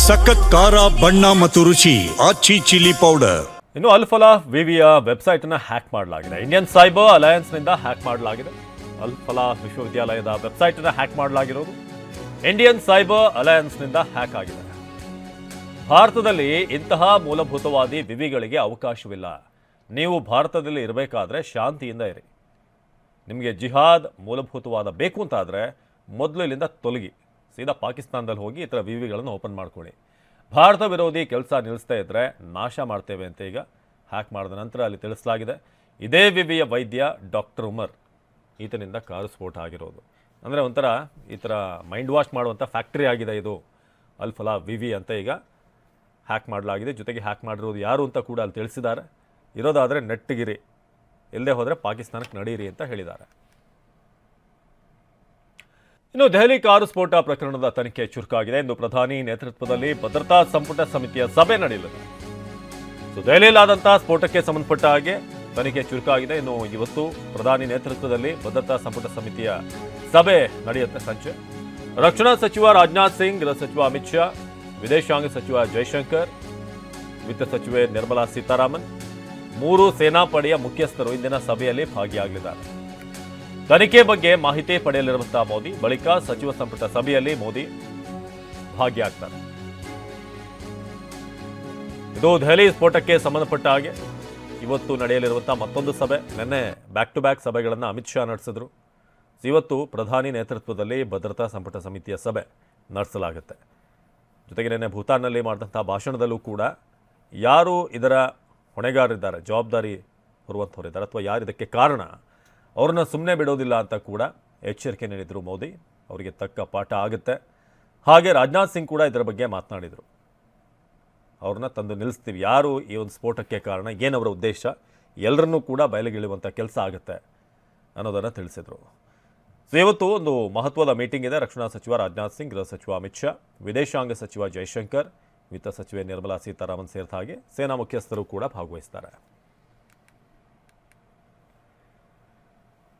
ಸಖತ್ ಖಾರ ಬಣ್ಣ ಮತ್ತು ರುಚಿ ಆಚಿ ಚಿಲ್ಲಿ ಪೌಡರ್. ಇನ್ನು ಅಲ್ ಫಲಾ ವಿವಿಯ ವೆಬ್ಸೈಟ್ ಅನ್ನು ಹ್ಯಾಕ್ ಮಾಡಲಾಗಿದೆ. ಇಂಡಿಯನ್ ಸೈಬರ್ ಅಲಯನ್ಸ್ ನಿಂದ ಹ್ಯಾಕ್ ಮಾಡಲಾಗಿದೆ. ಅಲ್ ಫಲಾ ವಿಶ್ವವಿದ್ಯಾಲಯದ ವೆಬ್ಸೈಟ್ ಅನ್ನು ಹ್ಯಾಕ್ ಮಾಡಲಾಗಿರೋದು ಇಂಡಿಯನ್ ಸೈಬರ್ ಅಲಯನ್ಸ್ ನಿಂದ ಹ್ಯಾಕ್ ಆಗಿದೆ. ಭಾರತದಲ್ಲಿ ಇಂತಹ ಮೂಲಭೂತವಾದಿ ವಿವಿಗಳಿಗೆ ಅವಕಾಶವಿಲ್ಲ. ನೀವು ಭಾರತದಲ್ಲಿ ಇರಬೇಕಾದ್ರೆ ಶಾಂತಿಯಿಂದ ಇರಿ. ನಿಮಗೆ ಜಿಹಾದ್ ಮೂಲಭೂತವಾದ ಬೇಕು ಅಂತಾದರೆ ಮೊದಲು ಇಲ್ಲಿಂದ ತೊಲಗಿ, ಸೀದಾ ಪಾಕಿಸ್ತಾನದಲ್ಲಿ ಹೋಗಿ ಈ ಥರ ವಿವಿಗಳನ್ನು ಓಪನ್ ಮಾಡ್ಕೊಳ್ಳಿ. ಭಾರತ ವಿರೋಧಿ ಕೆಲಸ ನಿಲ್ಲಿಸ್ತಾ ಇದ್ದರೆ ನಾಶ ಮಾಡ್ತೇವೆ ಅಂತ ಈಗ ಹ್ಯಾಕ್ ಮಾಡಿದ ನಂತರ ಅಲ್ಲಿ ತಿಳಿಸಲಾಗಿದೆ. ಇದೇ ವಿವಿಯ ವೈದ್ಯ ಡಾಕ್ಟರ್ ಉಮರ್, ಈತನಿಂದ ಕಾರು ಸ್ಫೋಟ ಆಗಿರೋದು. ಅಂದರೆ ಒಂಥರ ಈ ಥರ ಮೈಂಡ್ ವಾಶ್ ಮಾಡುವಂಥ ಫ್ಯಾಕ್ಟ್ರಿ ಆಗಿದೆ ಇದು ಅಲ್ ಫಲಾ ವಿವಿ ಅಂತ ಈಗ ಹ್ಯಾಕ್ ಮಾಡಲಾಗಿದೆ. ಜೊತೆಗೆ ಹ್ಯಾಕ್ ಮಾಡಿರೋದು ಯಾರು ಅಂತ ಕೂಡ ಅಲ್ಲಿ ತಿಳಿಸಿದ್ದಾರೆ. ಇರೋದಾದರೆ ನೆಟ್ಟಗಿರಿ, ಇಲ್ಲದೆ ಹೋದರೆ ಪಾಕಿಸ್ತಾನಕ್ಕೆ ನಡೀರಿ ಅಂತ ಹೇಳಿದ್ದಾರೆ. ಇನ್ನು ದೆಹಲಿ ಕಾರು ಸ್ಫೋಟ ಪ್ರಕರಣದ ತನಿಖೆ ಚುರುಕಾಗಿದೆ. ಇಂದು ಪ್ರಧಾನಿ ನೇತೃತ್ವದಲ್ಲಿ ಭದ್ರತಾ ಸಂಪುಟ ಸಮಿತಿಯ ಸಭೆ ನಡೆಯಲಿದೆ. ದೆಹಲಿಯಲ್ಲಾದಂತಹ ಸ್ಫೋಟಕ್ಕೆ ಸಂಬಂಧಪಟ್ಟ ಹಾಗೆ ತನಿಖೆ ಚುರುಕಾಗಿದೆ. ಇನ್ನು ಇವತ್ತು ಪ್ರಧಾನಿ ನೇತೃತ್ವದಲ್ಲಿ ಭದ್ರತಾ ಸಂಪುಟ ಸಮಿತಿಯ ಸಭೆ ನಡೆಯುತ್ತೆ ಸಂಜೆ. ರಕ್ಷಣಾ ಸಚಿವ ರಾಜನಾಥ್ ಸಿಂಗ್, ಗೃಹ ಸಚಿವ ಅಮಿತ್ ಶಾ, ವಿದೇಶಾಂಗ ಸಚಿವ ಜೈಶಂಕರ್, ವಿತ್ತ ಸಚಿವೆ ನಿರ್ಮಲಾ ಸೀತಾರಾಮನ್, 3 ಸೇನಾಪಡೆಯ ಮುಖ್ಯಸ್ಥರು ಇಂದಿನ ಸಭೆಯಲ್ಲಿ ಭಾಗಿಯಾಗಲಿದ್ದಾರೆ. ತನಿಖೆ ಬಗ್ಗೆ ಮಾಹಿತಿ ಪಡೆಯಲಿರುವಂತಹ ಮೋದಿ ಬಳಿಕ ಸಚಿವ ಸಂಪುಟ ಸಭೆಯಲ್ಲಿ ಮೋದಿ ಭಾಗಿಯಾಗ್ತಾರೆ. ಇದು ದೆಹಲಿ ಸ್ಫೋಟಕ್ಕೆ ಸಂಬಂಧಪಟ್ಟ ಹಾಗೆ ಇವತ್ತು ನಡೆಯಲಿರುವಂತಹ ಮತ್ತೊಂದು ಸಭೆ. ನಿನ್ನೆ ಬ್ಯಾಕ್ ಟು ಬ್ಯಾಕ್ ಸಭೆಗಳನ್ನು ಅಮಿತ್ ಶಾ ನಡೆಸಿದ್ರು. ಇವತ್ತು ಪ್ರಧಾನಿ ನೇತೃತ್ವದಲ್ಲಿ ಭದ್ರತಾ ಸಂಪುಟ ಸಮಿತಿಯ ಸಭೆ ನಡೆಸಲಾಗುತ್ತೆ. ಜೊತೆಗೆ ನಿನ್ನೆ ಭೂತಾನ್ನಲ್ಲಿ ಮಾಡಿದಂಥ ಭಾಷಣದಲ್ಲೂ ಕೂಡ ಯಾರು ಇದರ ಹೊಣೆಗಾರರಿದ್ದಾರೆ, ಜವಾಬ್ದಾರಿ ಹೊರುವಂಥವರಿದ್ದಾರೆ ಅಥವಾ ಯಾರು ಇದಕ್ಕೆ ಕಾರಣ, ಅವ್ರನ್ನ ಸುಮ್ಮನೆ ಬಿಡೋದಿಲ್ಲ ಅಂತ ಕೂಡ ಎಚ್ಚರಿಕೆ ನೀಡಿದರು ಮೋದಿ. ಅವರಿಗೆ ತಕ್ಕ ಪಾಠ ಆಗುತ್ತೆ. ಹಾಗೆ ರಾಜನಾಥ್ ಸಿಂಗ್ ಕೂಡ ಇದರ ಬಗ್ಗೆ ಮಾತನಾಡಿದರು. ಅವ್ರನ್ನ ತಂದು ನಿಲ್ಲಿಸ್ತೀವಿ, ಯಾರು ಈ ಒಂದು ಸ್ಫೋಟಕ್ಕೆ ಕಾರಣ, ಏನವರ ಉದ್ದೇಶ, ಎಲ್ಲರನ್ನೂ ಕೂಡ ಬಯಲಿಗಿಳುವಂಥ ಕೆಲಸ ಆಗುತ್ತೆ ಅನ್ನೋದನ್ನು ತಿಳಿಸಿದರು. ಸೊ ಇವತ್ತು ಒಂದು ಮಹತ್ವದ ಮೀಟಿಂಗ್ ಇದೆ. ರಕ್ಷಣಾ ಸಚಿವ ರಾಜನಾಥ್ ಸಿಂಗ್, ಗೃಹ ಸಚಿವ ಅಮಿತ್ ಶಾ, ವಿದೇಶಾಂಗ ಸಚಿವ ಜೈಶಂಕರ್, ವಿತ್ತ ಸಚಿವೆ ನಿರ್ಮಲಾ ಸೀತಾರಾಮನ್ ಸೇರಿದ ಹಾಗೆ ಸೇನಾ ಮುಖ್ಯಸ್ಥರು ಕೂಡ ಭಾಗವಹಿಸ್ತಾರೆ.